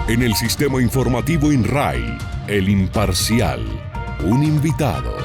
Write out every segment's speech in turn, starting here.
En el sistema informativo INRAI, El Imparcial, un invitado.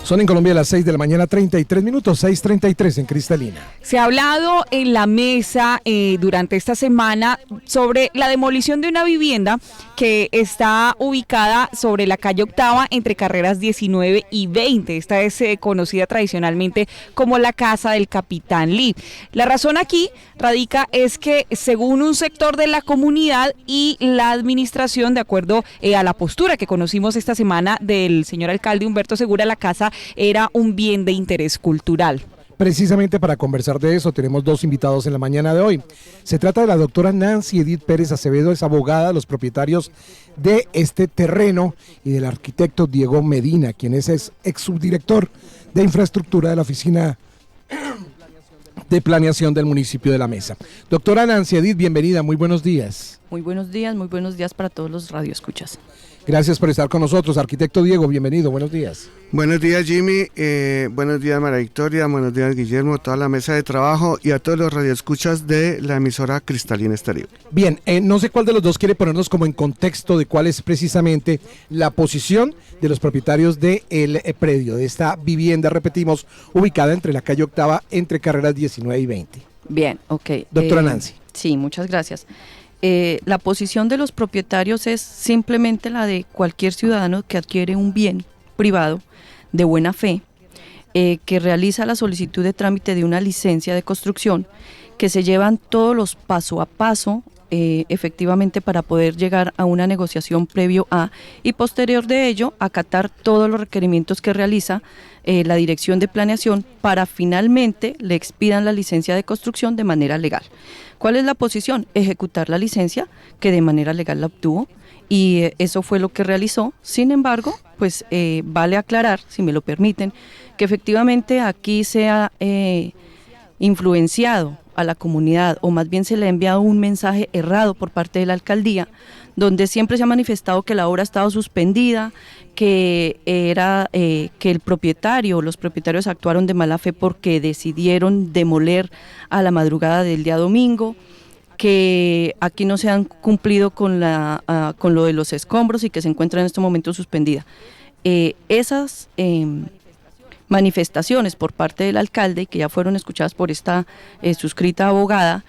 Son en Colombia las 6 de la mañana, 33 minutos, 6:33 en Cristalina. Se ha hablado en la mesa durante esta semana sobre la demolición de una vivienda que está ubicada sobre la calle Octava entre carreras 19 y 20. Esta es conocida tradicionalmente como la casa del Capitán Lee. La razón aquí radica es que según un sector de la comunidad y la administración, de acuerdo a la postura que conocimos esta semana del señor alcalde Humberto Segura, la casa era un bien de interés cultural. Precisamente para conversar de eso tenemos dos invitados en la mañana de hoy. Se trata de la doctora Nancy Edith Pérez Acevedo, es abogada de los propietarios de este terreno, y del arquitecto Diego Medina, quien es ex subdirector de infraestructura de la oficina de planeación del municipio de La Mesa. Doctora Nancy Edith, bienvenida, muy buenos días. Muy buenos días para todos los radioescuchas. Gracias por estar con nosotros. Arquitecto Diego, bienvenido, buenos días. Buenos días, Jimmy, buenos días, María Victoria, buenos días, Guillermo, toda la mesa de trabajo y a todos los radioescuchas de la emisora Cristalina Estéreo. Bien, no sé cuál de los dos quiere ponernos como en contexto de cuál es precisamente la posición de los propietarios del predio, de esta vivienda, repetimos, ubicada entre la calle Octava, entre carreras 19 y 20. Bien, ok. Doctora Nancy. Sí, muchas gracias. La posición de los propietarios es simplemente la de cualquier ciudadano que adquiere un bien privado de buena fe, que realiza la solicitud de trámite de una licencia de construcción, que se llevan todos los paso a paso efectivamente para poder llegar a una negociación previo a, y posterior de ello acatar todos los requerimientos que realiza la dirección de planeación para finalmente le expidan la licencia de construcción de manera legal. ¿Cuál es la posición? Ejecutar la licencia que de manera legal la obtuvo, y eso fue lo que realizó. Sin embargo, pues vale aclarar, si me lo permiten, que efectivamente aquí se ha influenciado a la comunidad, o más bien se le ha enviado un mensaje errado por parte de la alcaldía, donde siempre se ha manifestado que la obra ha estado suspendida, que el propietario, los propietarios actuaron de mala fe porque decidieron demoler a la madrugada del día domingo, que aquí no se han cumplido con lo de los escombros y que se encuentra en este momento suspendida. Esas manifestaciones por parte del alcalde, que ya fueron escuchadas por esta suscrita abogada,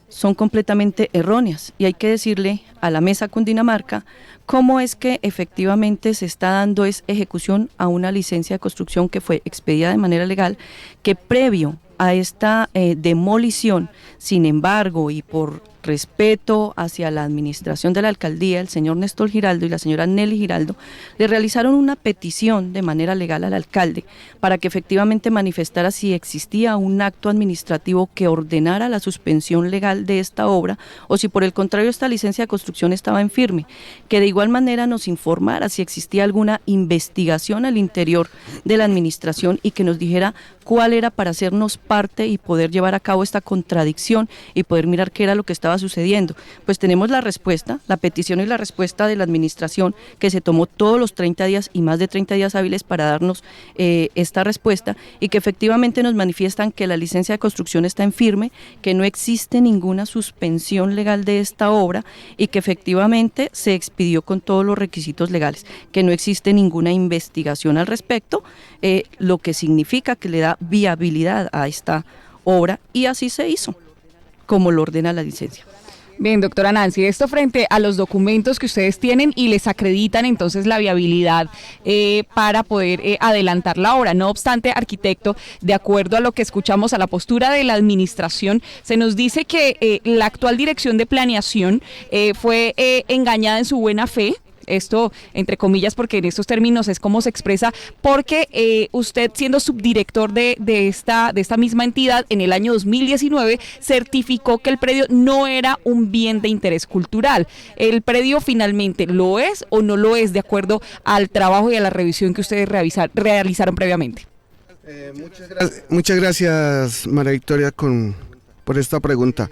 son completamente erróneas, y hay que decirle a la mesa Cundinamarca cómo es que efectivamente se está dando ejecución a una licencia de construcción que fue expedida de manera legal, que previo a esta demolición, sin embargo, y por respeto hacia la administración de la alcaldía, el señor Néstor Giraldo y la señora Nelly Giraldo le realizaron una petición de manera legal al alcalde para que efectivamente manifestara si existía un acto administrativo que ordenara la suspensión legal de esta obra, o si por el contrario esta licencia de construcción estaba en firme, que de igual manera nos informara si existía alguna investigación al interior de la administración y que nos dijera cuál era para hacernos parte y poder llevar a cabo esta contradicción y poder mirar qué era lo que estaba sucediendo. Pues tenemos la respuesta, la petición y la respuesta de la administración, que se tomó todos los 30 días y más de 30 días hábiles para darnos esta respuesta, y que efectivamente nos manifiestan que la licencia de construcción está en firme, que no existe ninguna suspensión legal de esta obra y que efectivamente se expidió con todos los requisitos legales, que no existe ninguna investigación al respecto, lo que significa que le da viabilidad a esta obra, y así se hizo, como lo ordena la licencia. Bien, doctora Nancy, esto frente a los documentos que ustedes tienen y les acreditan entonces la viabilidad para poder adelantar la obra. No obstante, arquitecto, de acuerdo a lo que escuchamos, a la postura de la administración, se nos dice que la actual dirección de planeación fue engañada en su buena fe. Esto entre comillas, porque en estos términos es como se expresa, porque usted, siendo subdirector de esta misma entidad, en el año 2019 certificó que el predio no era un bien de interés cultural. ¿El predio finalmente lo es o no lo es, de acuerdo al trabajo y a la revisión que ustedes realizaron previamente? Muchas gracias, María Victoria, por esta pregunta.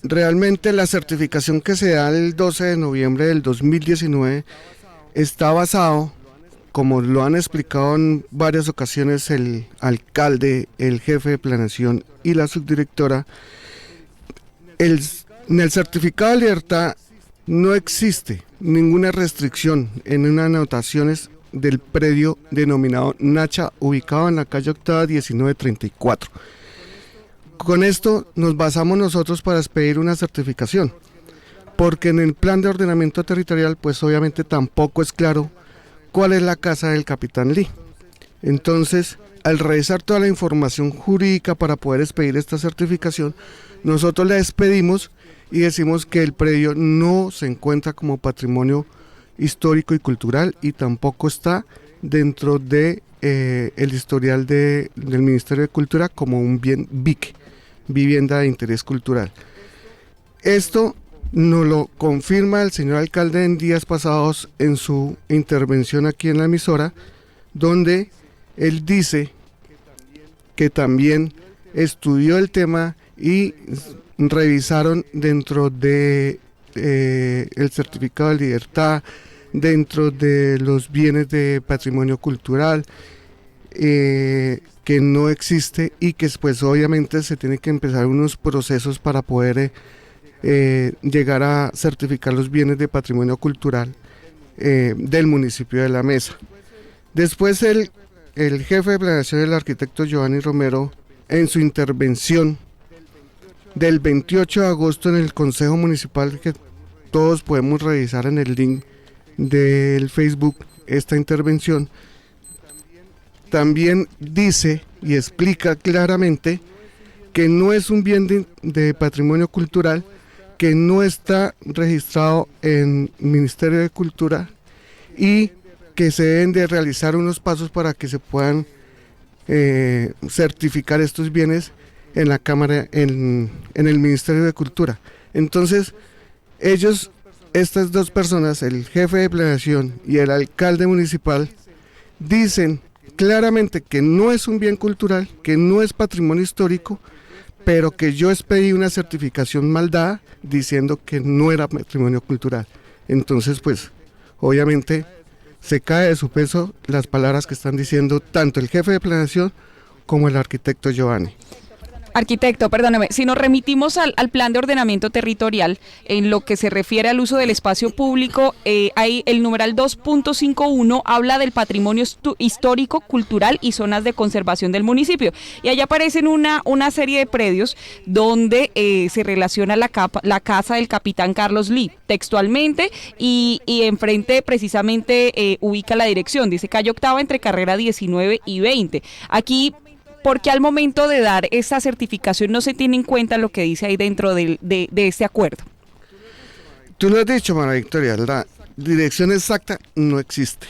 Realmente la certificación que se da el 12 de noviembre del 2019 está basado como lo han explicado en varias ocasiones el alcalde, el jefe de planeación y la subdirectora, en el certificado de libertad no existe ninguna restricción en unas anotaciones del predio denominado Nacha, ubicado en la calle Octava 1934. Con esto nos basamos nosotros para expedir una certificación, porque en el plan de ordenamiento territorial pues obviamente tampoco es claro cuál es la casa del capitán Lee. Entonces, al revisar toda la información jurídica para poder expedir esta certificación, nosotros la expedimos y decimos que el predio no se encuentra como patrimonio histórico y cultural y tampoco está dentro de el historial del Ministerio de Cultura como un bien BIC, vivienda de interés cultural. Esto nos lo confirma el señor alcalde en días pasados en su intervención aquí en la emisora, donde él dice que también estudió el tema y revisaron dentro de el certificado de libertad, dentro de los bienes de patrimonio cultural, que no existe y que pues obviamente se tiene que empezar unos procesos para poder llegar a certificar los bienes de patrimonio cultural del municipio de La Mesa. Después el jefe de planeación, el arquitecto Giovanni Romero, en su intervención del 28 de agosto en el Consejo Municipal, que todos podemos revisar en el link del Facebook esta intervención, también dice y explica claramente que no es un bien de patrimonio cultural, que no está registrado en Ministerio de Cultura y que se deben de realizar unos pasos para que se puedan certificar estos bienes en la Cámara, en el Ministerio de Cultura. Entonces, estas dos personas, el jefe de planeación y el alcalde municipal, dicen claramente que no es un bien cultural, que no es patrimonio histórico, pero que yo expedí una certificación mal dada diciendo que no era patrimonio cultural. Entonces, pues, obviamente se cae de su peso las palabras que están diciendo tanto el jefe de planeación como el arquitecto Giovanni. Arquitecto, perdóneme, si nos remitimos al plan de ordenamiento territorial, en lo que se refiere al uso del espacio público, hay el numeral 2.51 habla del patrimonio histórico, cultural y zonas de conservación del municipio. Y allá aparecen una serie de predios donde se relaciona la casa del capitán Carlos Lee, textualmente, y enfrente precisamente ubica la dirección, dice calle Octava entre carrera 19 y 20. Aquí, porque al momento de dar esa certificación no se tiene en cuenta lo que dice ahí dentro de este acuerdo. Tú lo has dicho, María Victoria, la dirección exacta no existe.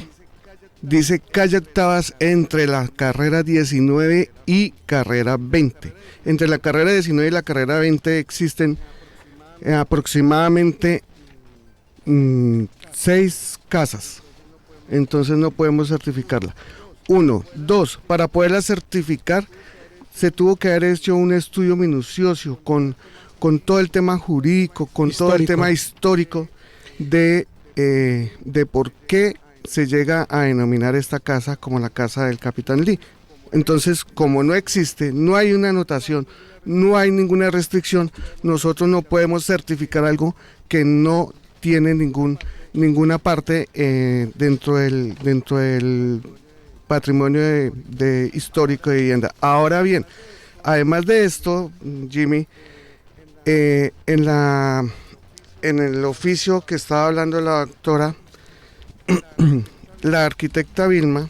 Dice calle Octavas entre la carrera 19 y carrera 20. Entre la carrera 19 y la carrera 20 existen aproximadamente 6 casas. Entonces no podemos certificarla. 1, 2, para poderla certificar se tuvo que haber hecho un estudio minucioso con todo el tema jurídico, con todo el tema histórico de por qué se llega a denominar esta casa como la casa del capitán Lee. Entonces, como no existe, no hay una anotación, no hay ninguna restricción, nosotros no podemos certificar algo que no tiene ninguna parte dentro del patrimonio de histórico de vivienda. Ahora bien, además de esto, Jimmy, en el oficio que estaba hablando la doctora, la arquitecta Vilma,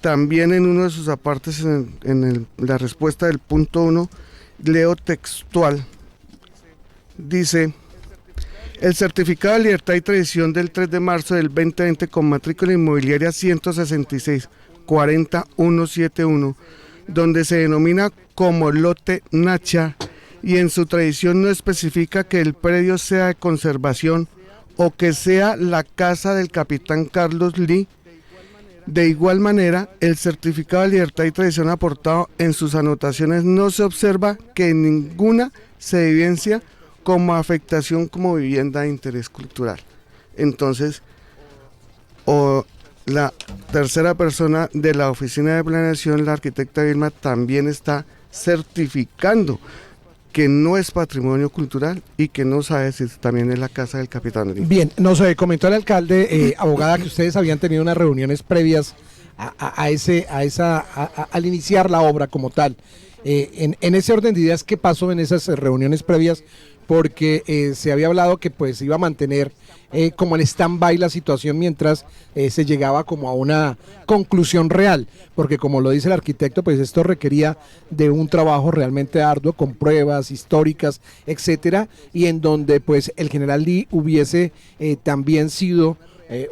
también en uno de sus apartes, en la respuesta del punto 1, leo textual, dice: el certificado de libertad y tradición del 3 de marzo del 2020 con matrícula inmobiliaria 166-40171, donde se denomina como lote Nacha y en su tradición no especifica que el predio sea de conservación o que sea la casa del capitán Carlos Lee. De igual manera, el certificado de libertad y tradición aportado en sus anotaciones no se observa que en ninguna se evidencia como afectación como vivienda de interés cultural. Entonces, la tercera persona de la oficina de planeación, la arquitecta Vilma, también está certificando que no es patrimonio cultural y que no sabe si también es la casa del capitán Noriega. Bien, nos comentó el alcalde, abogada, que ustedes habían tenido unas reuniones previas al iniciar la obra como tal. En ese orden de ideas, ¿qué pasó en esas reuniones previas? Porque se había hablado que pues iba a mantener como en stand-by la situación mientras se llegaba como a una conclusión real, porque como lo dice el arquitecto, pues esto requería de un trabajo realmente arduo, con pruebas históricas, etcétera, y en donde pues el general Lee hubiese también sido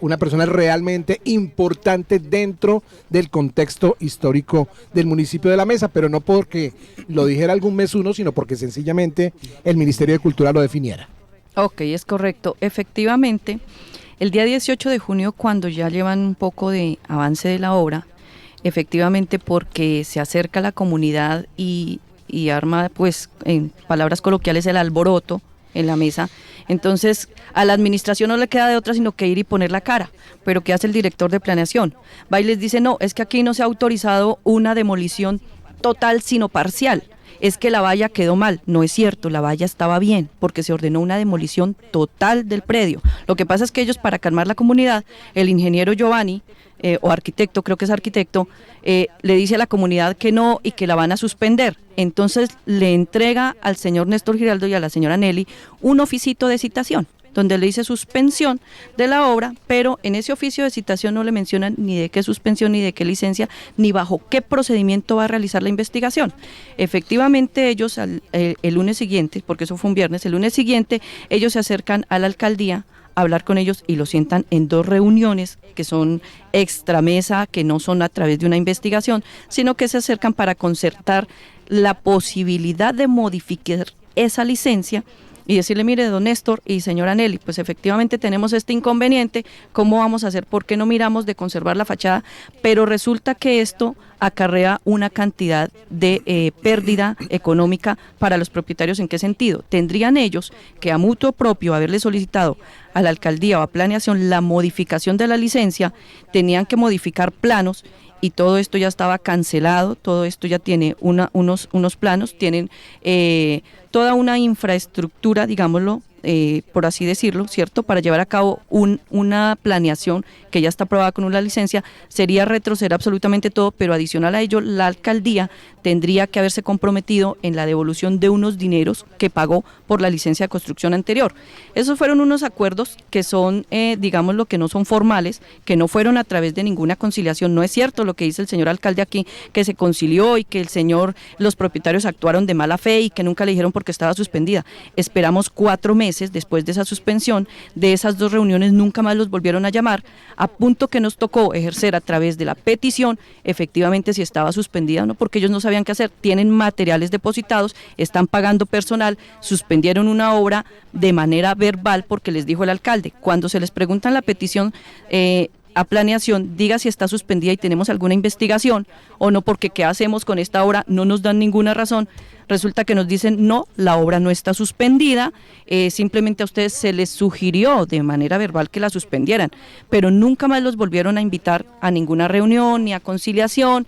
una persona realmente importante dentro del contexto histórico del municipio de La Mesa, pero no porque lo dijera algún mesuno, sino porque sencillamente el Ministerio de Cultura lo definiera. Ok, es correcto. Efectivamente, el día 18 de junio, cuando ya llevan un poco de avance de la obra, efectivamente porque se acerca la comunidad y arma, pues, en palabras coloquiales, el alboroto en La Mesa. Entonces, a la administración no le queda de otra sino que ir y poner la cara. Pero ¿qué hace el director de planeación? Va y les dice, no, es que aquí no se ha autorizado una demolición total, sino parcial. Es que la valla quedó mal. No es cierto, la valla estaba bien, porque se ordenó una demolición total del predio. Lo que pasa es que ellos, para calmar la comunidad, el ingeniero Giovanni, o arquitecto, creo que es arquitecto, le dice a la comunidad que no y que la van a suspender. Entonces le entrega al señor Néstor Giraldo y a la señora Nelly un oficito de citación, donde le dice suspensión de la obra, pero en ese oficio de citación no le mencionan ni de qué suspensión, ni de qué licencia, ni bajo qué procedimiento va a realizar la investigación. Efectivamente ellos el lunes siguiente, porque eso fue un viernes, el lunes siguiente ellos se acercan a la alcaldía a hablar con ellos y los sientan en 2 reuniones que son extramesa, que no son a través de una investigación, sino que se acercan para concertar la posibilidad de modificar esa licencia y decirle, mire, don Néstor y señora Nelly, pues efectivamente tenemos este inconveniente, ¿cómo vamos a hacer? ¿Por qué no miramos de conservar la fachada? Pero resulta que esto acarrea una cantidad de pérdida económica para los propietarios. ¿En qué sentido? Tendrían ellos que a mutuo propio haberle solicitado a la alcaldía o a planeación la modificación de la licencia, tenían que modificar planos y todo esto ya estaba cancelado, todo esto ya tiene unos planos, tienen toda una infraestructura, digámoslo, por así decirlo, ¿cierto? Para llevar a cabo una planeación que ya está aprobada con una licencia, sería retroceder absolutamente todo, pero adicional a ello, la alcaldía tendría que haberse comprometido en la devolución de unos dineros que pagó por la licencia de construcción anterior. Esos fueron unos acuerdos que son, digámoslo, que no son formales, que no fueron a través de ninguna conciliación. No es cierto lo que dice el señor alcalde aquí, que se concilió y que los propietarios actuaron de mala fe y que nunca le dijeron porque estaba suspendida. Esperamos 4 meses después de esa suspensión, de esas 2 reuniones nunca más los volvieron a llamar, a punto que nos tocó ejercer a través de la petición, efectivamente si estaba suspendida o no, porque ellos no sabían qué hacer, tienen materiales depositados, están pagando personal, suspendieron una obra de manera verbal porque les dijo el alcalde. Cuando se les pregunta en la petición a planeación, diga si está suspendida y tenemos alguna investigación o no, porque qué hacemos con esta obra, no nos dan ninguna razón. Resulta que nos dicen, no, la obra no está suspendida, simplemente a ustedes se les sugirió de manera verbal que la suspendieran, pero nunca más los volvieron a invitar a ninguna reunión ni a conciliación,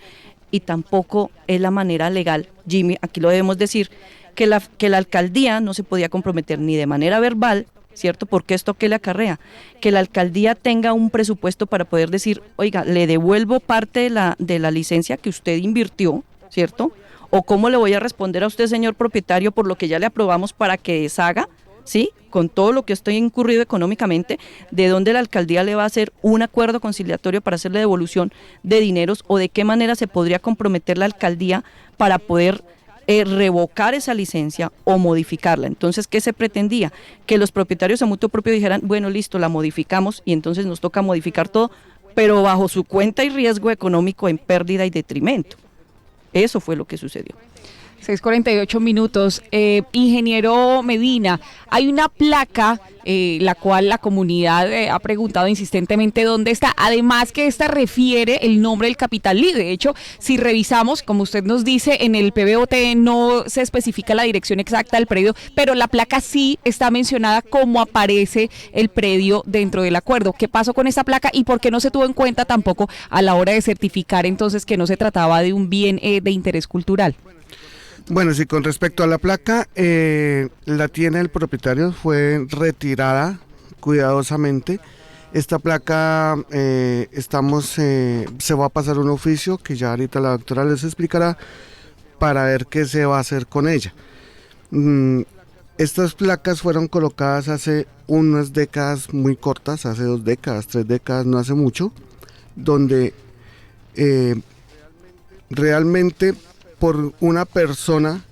y tampoco es la manera legal, Jimmy, aquí lo debemos decir, que la alcaldía no se podía comprometer ni de manera verbal, ¿cierto? Porque esto que le acarrea, que la alcaldía tenga un presupuesto para poder decir, oiga, le devuelvo parte de la licencia que usted invirtió, ¿cierto? O cómo le voy a responder a usted, señor propietario, por lo que ya le aprobamos para que deshaga, ¿sí? Con todo lo que estoy incurrido económicamente, de dónde la alcaldía le va a hacer un acuerdo conciliatorio para hacerle devolución de dineros, o de qué manera se podría comprometer la alcaldía para poder revocar esa licencia o modificarla. Entonces, ¿qué se pretendía? Que los propietarios a mutuo propio dijeran, bueno, listo, la modificamos y entonces nos toca modificar todo, pero bajo su cuenta y riesgo económico en pérdida y detrimento. Eso fue lo que sucedió. 6:48. Ingeniero Medina, hay una placa la cual la comunidad ha preguntado insistentemente dónde está, además que esta refiere el nombre del Capital Lee. De hecho, si revisamos, como usted nos dice, en el PBOT no se especifica la dirección exacta del predio, pero la placa sí está mencionada como aparece el predio dentro del acuerdo. ¿Qué pasó con esta placa y por qué no se tuvo en cuenta tampoco a la hora de certificar entonces que no se trataba de un bien de interés cultural? Bueno, sí, con respecto a la placa, la tiene el propietario, fue retirada cuidadosamente. Esta placa se va a pasar un oficio que ya ahorita la doctora les explicará para ver qué se va a hacer con ella. Estas placas fueron colocadas hace unas décadas muy cortas, hace 2 décadas, 3 décadas, no hace mucho, donde realmente por una persona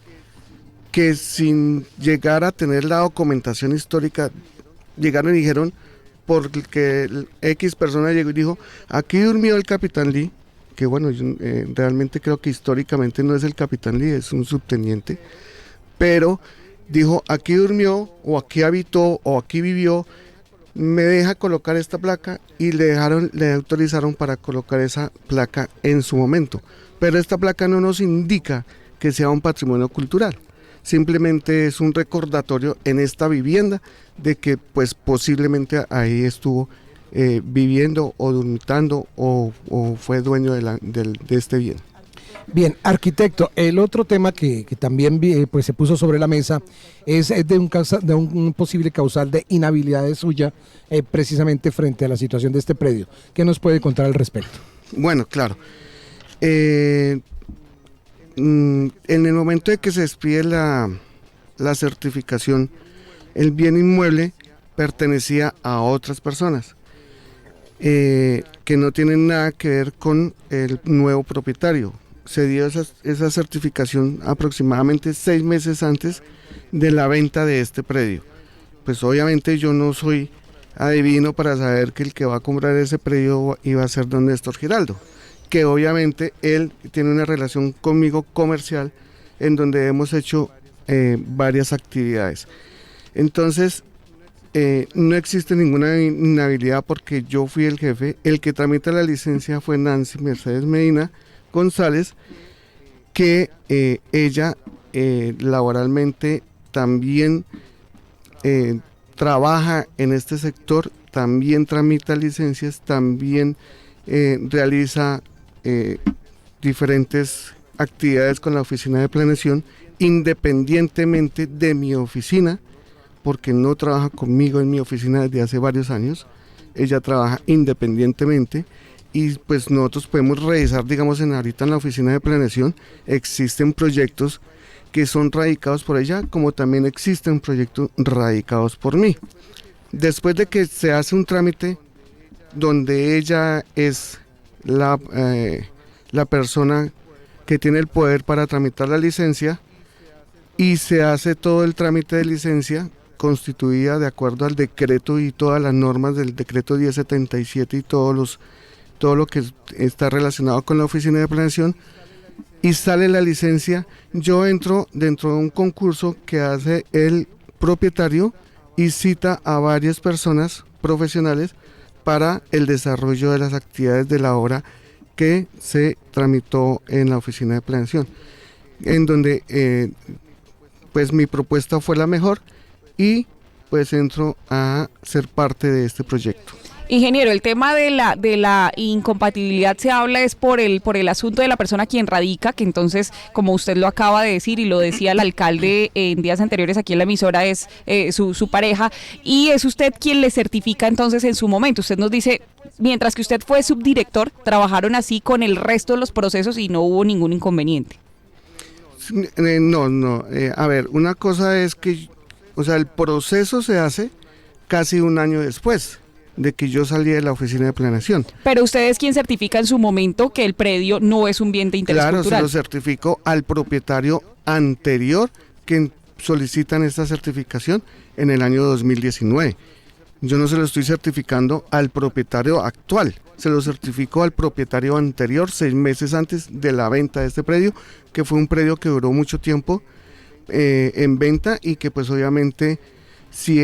que sin llegar a tener la documentación histórica, llegaron y dijeron, porque X persona llegó y dijo, aquí durmió el Capitán Lee, que bueno, yo, realmente creo que históricamente no es el Capitán Lee, es un subteniente, pero dijo, aquí durmió, o aquí habitó, o aquí vivió, me deja colocar esta placa, y le autorizaron para colocar esa placa en su momento. Pero esta placa no nos indica que sea un patrimonio cultural, simplemente es un recordatorio en esta vivienda de que pues posiblemente ahí estuvo viviendo o dormitando o fue dueño de este bien. Bien, arquitecto, el otro tema que también pues se puso sobre la mesa es de un posible causal de inhabilidad suya precisamente frente a la situación de este predio. ¿Qué nos puede contar al respecto? Bueno, claro. En el momento de que se expide la certificación, el bien inmueble pertenecía a otras personas que no tienen nada que ver con el nuevo propietario. Se dio esa certificación aproximadamente 6 meses antes de la venta de este predio. Pues obviamente yo no soy adivino para saber que el que va a comprar ese predio iba a ser don Néstor Giraldo, que obviamente él tiene una relación conmigo comercial en donde hemos hecho varias actividades. Entonces, no existe ninguna inhabilidad porque yo fui el jefe. El que tramita la licencia fue Nancy Mercedes Medina González, que ella laboralmente también trabaja en este sector, también tramita licencias, también realiza diferentes actividades con la oficina de planeación, independientemente de mi oficina, porque no trabaja conmigo en mi oficina desde hace varios años. Ella trabaja independientemente y pues nosotros podemos revisar, digamos, ahorita en la oficina de planeación existen proyectos que son radicados por ella, como también existen proyectos radicados por mí. Después de que se hace un trámite donde ella es la persona que tiene el poder para tramitar la licencia, y se hace todo el trámite de licencia constituida de acuerdo al decreto y todas las normas del decreto 1077 y todo lo que está relacionado con la oficina de planeación, y sale la licencia. Yo entro dentro de un concurso que hace el propietario y cita a varias personas profesionales para el desarrollo de las actividades de la obra que se tramitó en la oficina de planeación, en donde pues mi propuesta fue la mejor y pues entro a ser parte de este proyecto. Ingeniero, el tema de la incompatibilidad se habla es por el asunto de la persona quien radica, que entonces, como usted lo acaba de decir y lo decía el alcalde en días anteriores aquí en la emisora, es su pareja, y es usted quien le certifica entonces en su momento. Usted nos dice, mientras que usted fue subdirector, trabajaron así con el resto de los procesos y no hubo ningún inconveniente. No, a ver, una cosa es que, o sea, el proceso se hace casi un año después de que yo salí de la oficina de planeación. Pero usted es quien certifica en su momento que el predio no es un bien de interés cultural. Claro, se lo certifico al propietario anterior que solicitan esta certificación en el año 2019. Yo no se lo estoy certificando al propietario actual, se lo certifico al propietario anterior 6 meses antes de la venta de este predio, que fue un predio que duró mucho tiempo en venta y que pues obviamente si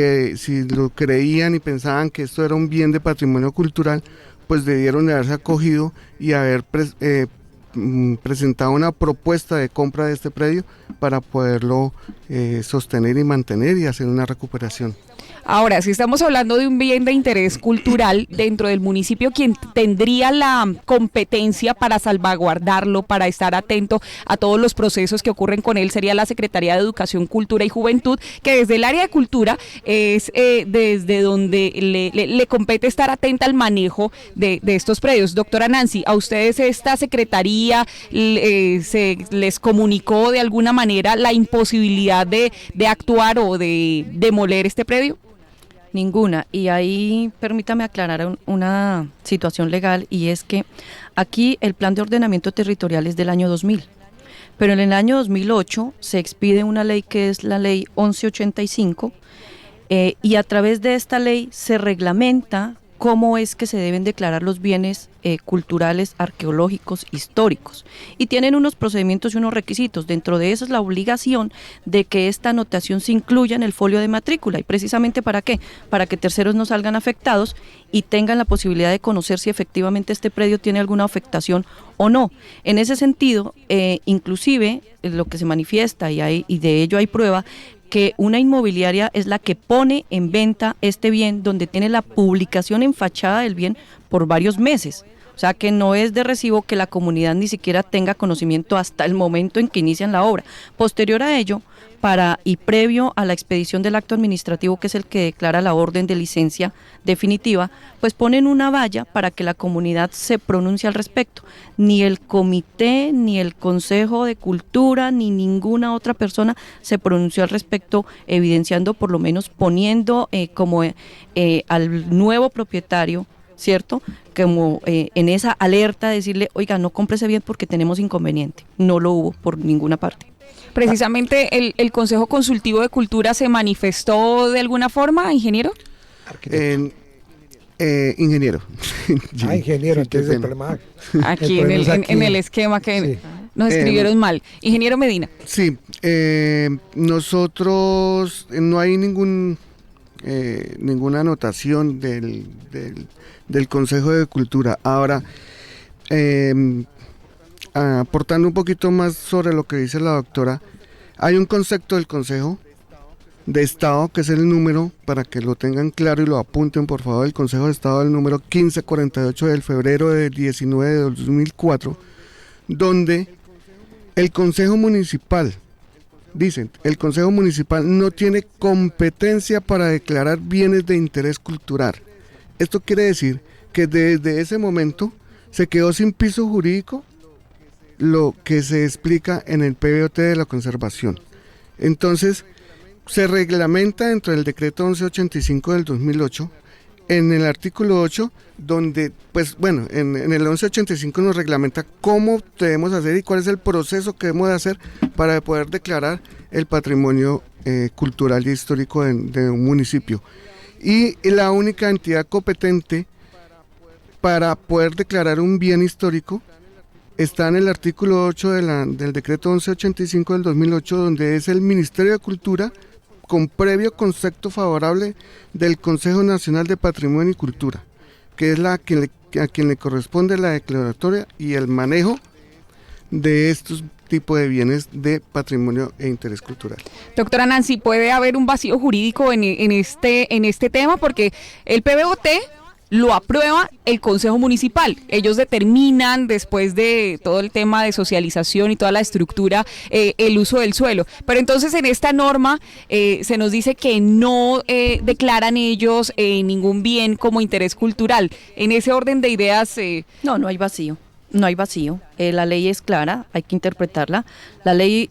lo creían y pensaban que esto era un bien de patrimonio cultural, pues debieron de haberse acogido y haber presentado una propuesta de compra de este predio para poderlo sostener y mantener y hacer una recuperación. Ahora, si estamos hablando de un bien de interés cultural dentro del municipio, quien tendría la competencia para salvaguardarlo, para estar atento a todos los procesos que ocurren con él, sería la Secretaría de Educación, Cultura y Juventud, que desde el área de cultura es desde donde le compete estar atenta al manejo de estos predios. Doctora Nancy, ¿a ustedes esta secretaría se les comunicó de alguna manera la imposibilidad de actuar o de demoler este predio? Ninguna, y ahí permítame aclarar una situación legal, y es que aquí el plan de ordenamiento territorial es del año 2000, pero en el año 2008 se expide una ley que es la ley 1185, y a través de esta ley se reglamenta cómo es que se deben declarar los bienes culturales, arqueológicos, históricos, y tienen unos procedimientos y unos requisitos. Dentro de eso es la obligación de que esta anotación se incluya en el folio de matrícula. ¿Y precisamente para qué? Para que terceros no salgan afectados y tengan la posibilidad de conocer si efectivamente este predio tiene alguna afectación o no. En ese sentido, inclusive lo que se manifiesta, y de ello hay prueba, que una inmobiliaria es la que pone en venta este bien, donde tiene la publicación en fachada del bien por varios meses. O sea que no es de recibo que la comunidad ni siquiera tenga conocimiento hasta el momento en que inician la obra. Posterior a ello, y previo a la expedición del acto administrativo, que es el que declara la orden de licencia definitiva, pues ponen una valla para que la comunidad se pronuncie al respecto. Ni el comité, ni el Consejo de Cultura, ni ninguna otra persona se pronunció al respecto, evidenciando, por lo menos poniendo al nuevo propietario, ¿cierto?, como en esa alerta, decirle, oiga, no compre ese bien porque tenemos inconveniente. No lo hubo por ninguna parte. Precisamente el Consejo Consultivo de Cultura se manifestó de alguna forma, ingeniero. Ingeniero. Ingeniero, entonces el problema. Aquí en el esquema que sí nos escribieron mal. Ingeniero Medina. Sí, nosotros no hay ninguna anotación del Consejo de Cultura. Ahora, aportando un poquito más sobre lo que dice la doctora, hay un concepto del Consejo de Estado, que es el número, para que lo tengan claro y lo apunten por favor, el Consejo de Estado, el número 1548 del febrero del 19 de 2004, donde el Consejo Municipal, dicen, el Consejo Municipal no tiene competencia para declarar bienes de interés cultural. Esto quiere decir que desde ese momento se quedó sin piso jurídico lo que se explica en el PBOT de la conservación. Entonces, se reglamenta dentro del decreto 1185 del 2008, en el artículo 8, donde, pues bueno, en el 1185 nos reglamenta cómo debemos hacer y cuál es el proceso que debemos de hacer para poder declarar el patrimonio cultural y histórico de un municipio. Y la única entidad competente para poder declarar un bien histórico está en el artículo 8 del decreto 1185 del 2008, donde es el Ministerio de Cultura, con previo concepto favorable del Consejo Nacional de Patrimonio y Cultura, que es a quien le corresponde la declaratoria y el manejo de estos tipos de bienes de patrimonio e interés cultural. Doctora Nancy, ¿puede haber un vacío jurídico en este tema? Porque el PBOT lo aprueba el Consejo Municipal. Ellos determinan, después de todo el tema de socialización y toda la estructura, el uso del suelo. Pero entonces en esta norma se nos dice que no declaran ellos ningún bien como interés cultural. En ese orden de ideas... No hay vacío. No hay vacío. La ley es clara, hay que interpretarla. La ley...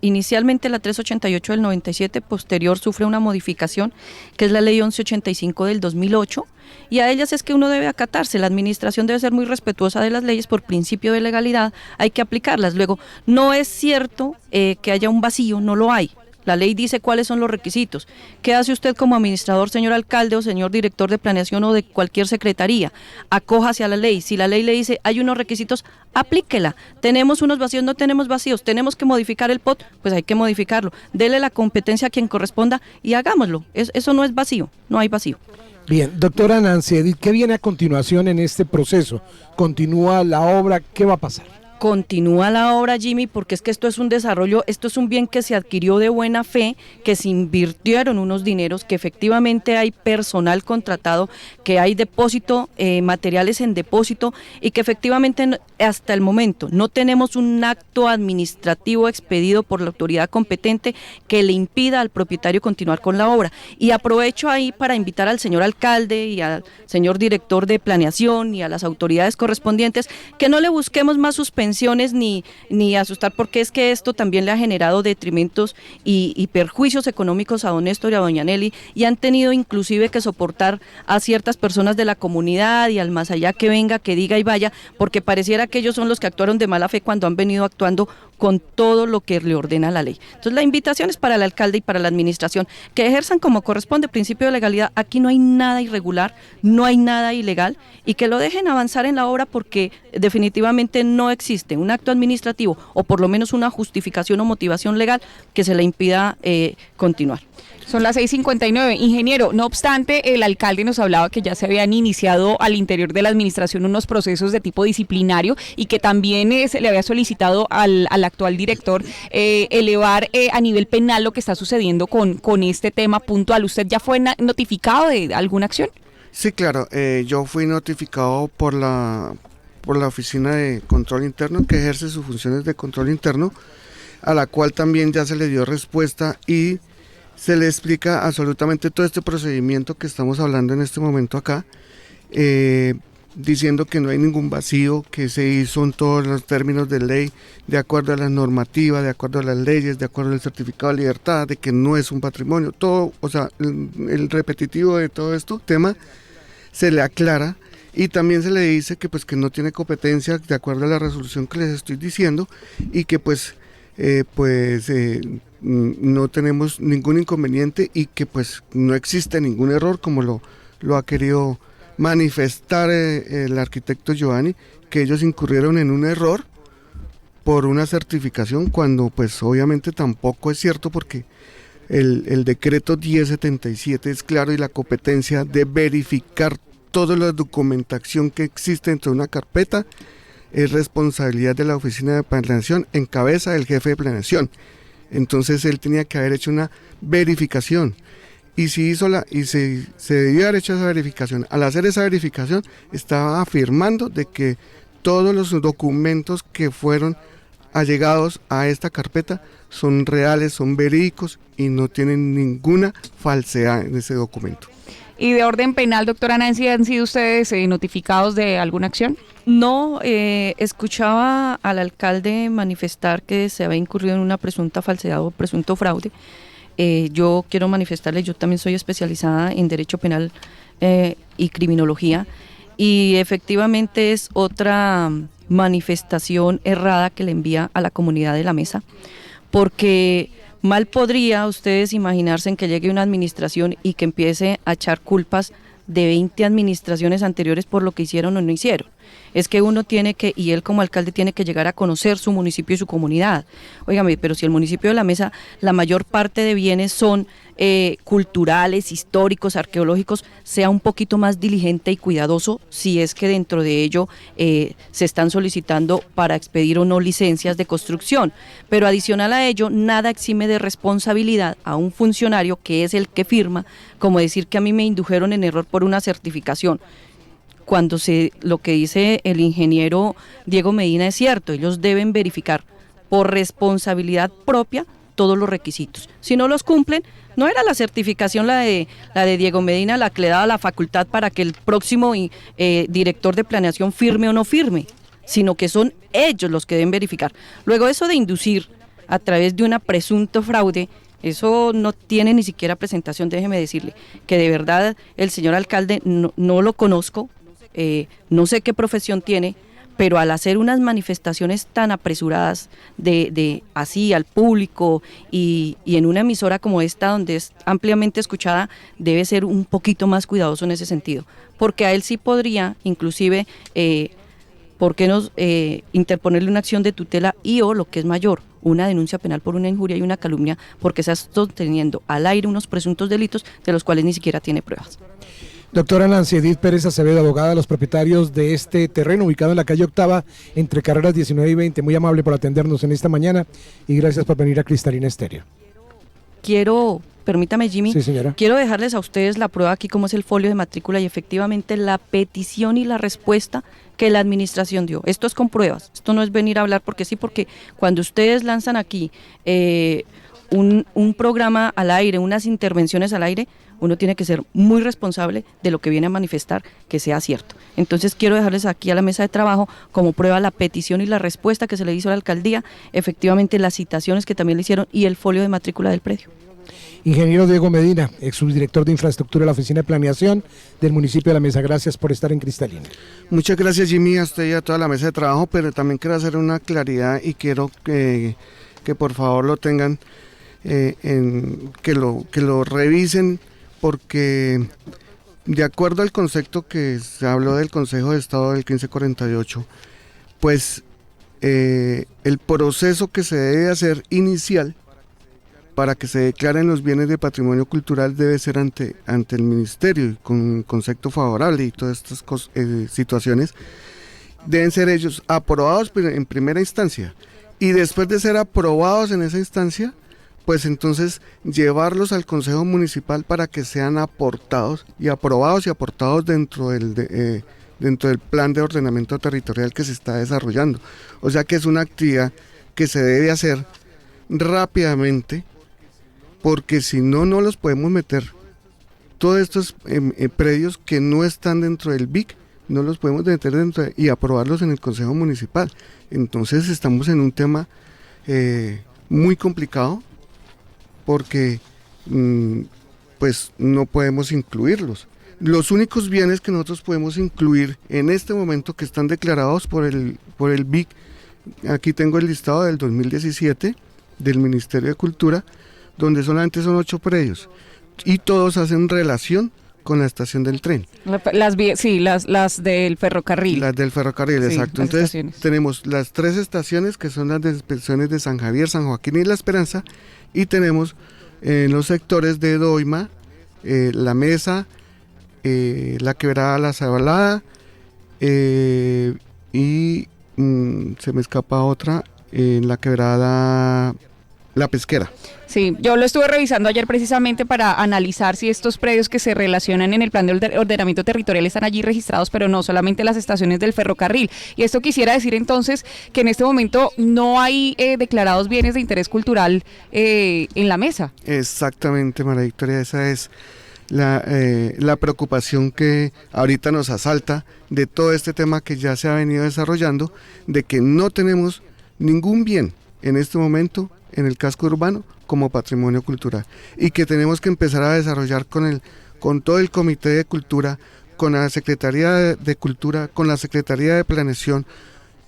inicialmente la 388 del 97, posterior sufre una modificación, que es la ley 1185 del 2008, y a ellas es que uno debe acatarse. La administración debe ser muy respetuosa de las leyes, por principio de legalidad hay que aplicarlas. Luego, no es cierto que haya un vacío, no lo hay. La ley dice cuáles son los requisitos. ¿Qué hace usted como administrador, señor alcalde o señor director de planeación o de cualquier secretaría? Acójase a la ley. Si la ley le dice hay unos requisitos, aplíquela. Tenemos unos vacíos, no tenemos vacíos. Tenemos que modificar el POT, pues hay que modificarlo. Dele la competencia a quien corresponda y hagámoslo. Eso no es vacío, no hay vacío. Bien, doctora Nancy Edith, ¿qué viene a continuación en este proceso? ¿Continúa la obra? ¿Qué va a pasar? Continúa la obra, Jimmy, porque es que esto es un desarrollo, esto es un bien que se adquirió de buena fe, que se invirtieron unos dineros, que efectivamente hay personal contratado, que hay depósito, materiales en depósito y que efectivamente hasta el momento no tenemos un acto administrativo expedido por la autoridad competente que le impida al propietario continuar con la obra. Y aprovecho ahí para invitar al señor alcalde y al señor director de planeación y a las autoridades correspondientes que no le busquemos más suspensiones ni asustar, porque es que esto también le ha generado detrimentos y perjuicios económicos a don Néstor y a doña Nelly, y han tenido inclusive que soportar a ciertas personas de la comunidad y al más allá que venga, que diga y vaya, porque pareciera que ellos son los que actuaron de mala fe cuando han venido actuando con todo lo que le ordena la ley. Entonces la invitación es para el alcalde y para la administración, que ejerzan como corresponde, principio de legalidad. Aquí no hay nada irregular, no hay nada ilegal, y que lo dejen avanzar en la obra, porque definitivamente no existe un acto administrativo o por lo menos una justificación o motivación legal que se le impida continuar. Son las 6:59. Ingeniero, no obstante, el alcalde nos hablaba que ya se habían iniciado al interior de la administración unos procesos de tipo disciplinario y que también se le había solicitado al actual director elevar a nivel penal lo que está sucediendo con este tema puntual. ¿Usted ya fue notificado de alguna acción? Sí, claro, yo fui notificado por la Oficina de Control Interno, que ejerce sus funciones de control interno, a la cual también ya se le dio respuesta y se le explica absolutamente todo este procedimiento que estamos hablando en este momento acá, diciendo que no hay ningún vacío, que se hizo en todos los términos de ley, de acuerdo a las normativas, de acuerdo a las leyes, de acuerdo al certificado de libertad, de que no es un patrimonio, todo, o sea, el repetitivo de todo esto, tema, se le aclara. Y también se le dice que pues que no tiene competencia de acuerdo a la resolución que les estoy diciendo, y que no tenemos ningún inconveniente y que pues no existe ningún error, como lo ha querido manifestar el arquitecto Giovanni, que ellos incurrieron en un error por una certificación, cuando pues obviamente tampoco es cierto, porque el decreto 1077 es claro, y la competencia de verificar toda la documentación que existe dentro de una carpeta es responsabilidad de la oficina de planeación en cabeza del jefe de planeación. Entonces él tenía que haber hecho una verificación, y si hizo se debió haber hecho esa verificación. Al hacer esa verificación estaba afirmando de que todos los documentos que fueron allegados a esta carpeta son reales, son verídicos y no tienen ninguna falsedad en ese documento. ¿Y de orden penal, doctora Nancy, han sido ustedes notificados de alguna acción? No, escuchaba al alcalde manifestar que se había incurrido en una presunta falsedad o presunto fraude. Yo quiero manifestarle, yo también soy especializada en Derecho Penal y Criminología, y efectivamente es otra manifestación errada que le envía a la comunidad de la mesa, porque mal podría ustedes imaginarse en que llegue una administración y que empiece a echar culpas de 20 administraciones anteriores por lo que hicieron o no hicieron. Es que uno tiene que, y él como alcalde tiene que llegar a conocer su municipio y su comunidad. Óigame, pero si el municipio de La Mesa, la mayor parte de bienes son culturales, históricos, arqueológicos, sea un poquito más diligente y cuidadoso si es que dentro de ello se están solicitando para expedir o no licencias de construcción. Pero adicional a ello, nada exime de responsabilidad a un funcionario que es el que firma, como decir que a mí me indujeron en error por una certificación. Cuando lo que dice el ingeniero Diego Medina es cierto, ellos deben verificar por responsabilidad propia todos los requisitos. Si no los cumplen, no era la certificación la de Diego Medina la que le daba la facultad para que el próximo director de planeación firme o no firme, sino que son ellos los que deben verificar. Luego eso de inducir a través de una presunto fraude, eso no tiene ni siquiera presentación. Déjeme decirle que de verdad el señor alcalde no lo conozco, no sé qué profesión tiene, pero al hacer unas manifestaciones tan apresuradas de así al público y en una emisora como esta donde es ampliamente escuchada, debe ser un poquito más cuidadoso en ese sentido, porque a él sí podría inclusive ¿por qué no interponerle una acción de tutela y o lo que es mayor, una denuncia penal por una injuria y una calumnia, porque se está sosteniendo al aire unos presuntos delitos de los cuales ni siquiera tiene pruebas? Doctora Nancy Edith Pérez Acevedo, abogada de los propietarios de este terreno ubicado en la calle Octava, entre carreras 19 y 20, muy amable por atendernos en esta mañana y gracias por venir a Cristalina Estéreo. Permítame, Jimmy, sí, señora. Quiero dejarles a ustedes la prueba aquí como es el folio de matrícula y efectivamente la petición y la respuesta que la administración dio. Esto es con pruebas, esto no es venir a hablar porque sí, porque cuando ustedes lanzan aquí un programa al aire, unas intervenciones al aire, uno tiene que ser muy responsable de lo que viene a manifestar que sea cierto. Entonces quiero dejarles aquí a la mesa de trabajo como prueba la petición y la respuesta que se le hizo a la alcaldía, efectivamente las citaciones que también le hicieron y el folio de matrícula del predio. Ingeniero Diego Medina, ex subdirector de infraestructura de la Oficina de Planeación del municipio de La Mesa, gracias por estar en Cristalina. Muchas gracias, Jimmy, a usted y a toda la mesa de trabajo, pero también quiero hacer una claridad y quiero que por favor lo tengan, que lo revisen, porque de acuerdo al concepto que se habló del Consejo de Estado del 1548, pues el proceso que se debe hacer inicial para que se declaren los bienes de patrimonio cultural debe ser ante el ministerio, con un concepto favorable y todas estas situaciones, deben ser ellos aprobados en primera instancia, y después de ser aprobados en esa instancia, pues entonces llevarlos al Consejo Municipal para que sean aportados dentro del plan de ordenamiento territorial que se está desarrollando. O sea que es una actividad que se debe hacer rápidamente, porque si no, no los podemos meter. Todos estos predios que no están dentro del BIC, no los podemos meter dentro y aprobarlos en el Consejo Municipal. Entonces estamos en un tema muy complicado, porque pues no podemos incluirlos. Los únicos bienes que nosotros podemos incluir en este momento que están declarados por el BIC, aquí tengo el listado del 2017 del Ministerio de Cultura, donde solamente son 8 predios y todos hacen relación con la estación del tren. Las del ferrocarril. Las del ferrocarril, sí, exacto. Entonces estaciones. Tenemos las 3 estaciones que son las estaciones de San Javier, San Joaquín y La Esperanza, y tenemos los sectores de Doima, La Mesa, La Quebrada, La Zabalada, y se me escapa otra, La Quebrada, La Pesquera. Sí, yo lo estuve revisando ayer precisamente para analizar si estos predios que se relacionan en el plan de ordenamiento territorial están allí registrados, pero no, solamente las estaciones del ferrocarril. Y esto quisiera decir entonces que en este momento no hay declarados bienes de interés cultural en La Mesa. Exactamente, María Victoria, esa es la preocupación que ahorita nos asalta de todo este tema que ya se ha venido desarrollando, de que no tenemos ningún bien en este momento en el casco urbano como patrimonio cultural, y que tenemos que empezar a desarrollar con todo el Comité de Cultura, con la Secretaría de Cultura, con la Secretaría de Planeación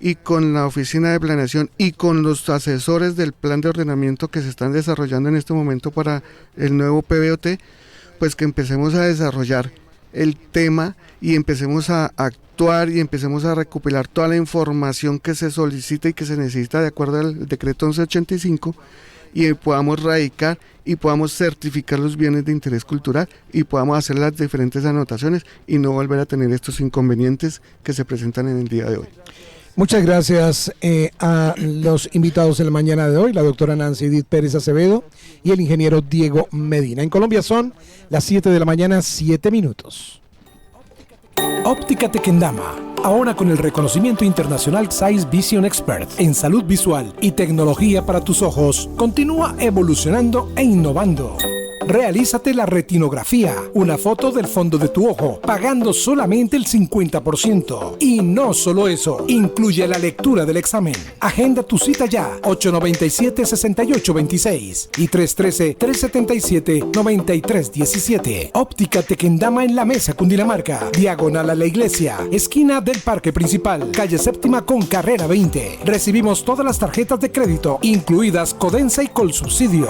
y con la Oficina de Planeación y con los asesores del plan de ordenamiento que se están desarrollando en este momento para el nuevo PBOT, pues que empecemos a desarrollar el tema y empecemos a actuar y empecemos a recopilar toda la información que se solicita y que se necesita de acuerdo al decreto 1185, y podamos radicar y podamos certificar los bienes de interés cultural y podamos hacer las diferentes anotaciones y no volver a tener estos inconvenientes que se presentan en el día de hoy. Muchas gracias a los invitados en la mañana de hoy, la doctora Nancy Edith Pérez Acevedo y el ingeniero Diego Medina. En Colombia son las 7 de la mañana, 7 minutos. Óptica Tequendama, ahora con el reconocimiento internacional Size Vision Expert en salud visual y tecnología para tus ojos, continúa evolucionando e innovando. Realízate la retinografía, una foto del fondo de tu ojo, pagando solamente el 50%. Y no solo eso, incluye la lectura del examen. Agenda tu cita ya, 897-6826 y 313-377-9317. Óptica Tequendama en La Mesa, Cundinamarca. Diagonal a la iglesia, esquina del Parque Principal, calle Séptima con carrera 20. Recibimos todas las tarjetas de crédito, incluidas Codensa y Colsubsidio.